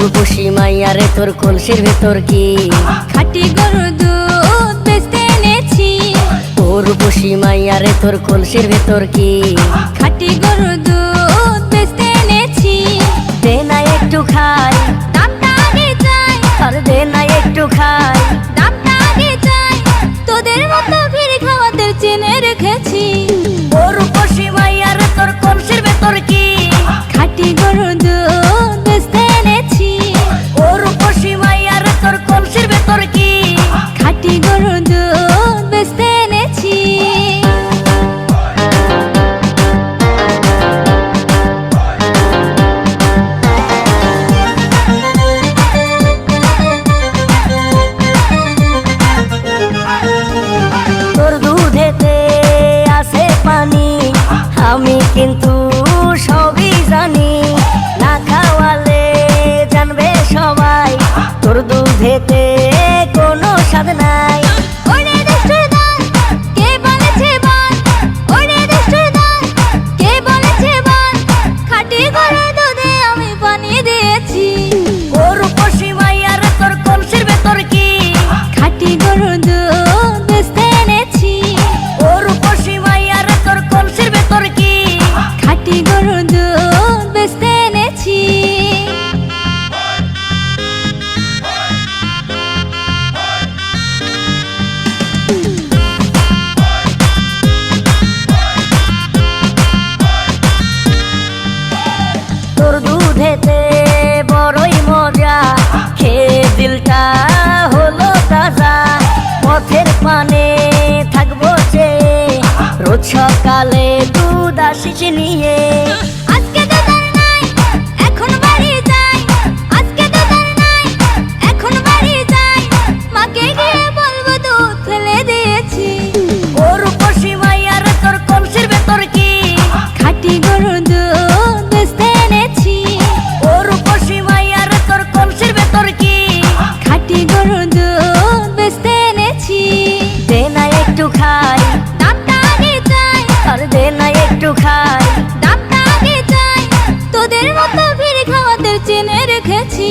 রূপসী মাইয়ারে তোর কলসির ভেতর কি খাঁটি গরুর দুধ বেচতে এনেছি। ও রূপসী মাইয়ারে তোর কলসির ভেতর কি খাঁটি গরুর দুধ বেচতে এনেছি। দে না একটু খাই, দামটা আগে চাই, আর দে না একটু খাই। দামটা আগে চাই, তোদের মতো ভিড় খাওয়াতে চেনে রেখেছি। ও রূপসী মাইয়ারে তোর কলসির ভেতর কি খাঁটি গরুর দুধ বেচতে এনেছি। ও রূপসী মাইয়ারে তোর কলসির ভেতর কি খাঁটি গরুর দুধ বেচতে এনেছি। তোর দুধেতে আছে পানি, আমি কিন্তু সবই জানি। না খাওয়ালে জানবে সবাই তোর দুধেতে কোনো স্বাদ নাই। ওরে দুষ্টুর দল, কে বলেছে বল? ওরে দুষ্টুর দল, কে বলেছে বল? খাঁটি গরুর দুধে আমি পানি দিয়েছি। ও রূপসী মাইয়ারে তোর কলসির ভেতর কি খাঁটি গরুর দুধ বেচতে এনেছি। ও রূপসী মাইয়ারে তোর কলসির ভেতর কি খাঁটি গরুর দুধ বেচতে এনেছি। তোর দুধেতে বড়ই মজা, খেয়ে দিলটা হলো তাজা। পথের পানে থাকবো যে রোজ সকালে দুধ আসিস নিয়ে। আজকে দুধ আর নাই, এখন বাড়ি যাই। আজকে দুধ আর নাই, এখন বাড়ি যাই। মাকে গিয়ে বলবো দুধ ফেলে দিয়েছি। ও রূপসী মাইয়ারে তোর কলসির ভেতর কি খাঁটি গরুর দুধ বেচতে এনেছি। ও রূপসী মাইয়ারে তোর কলসির ভেতর কি খাঁটি গরুর দুধ বেচতে এনেছি। দে না একটু খাই, দামটা আগে চাই, আর দে না একটু খাই। দামটা আগে চাই, তোদের মতো ভিড় খাওয়াতে চেনে রেখেছি।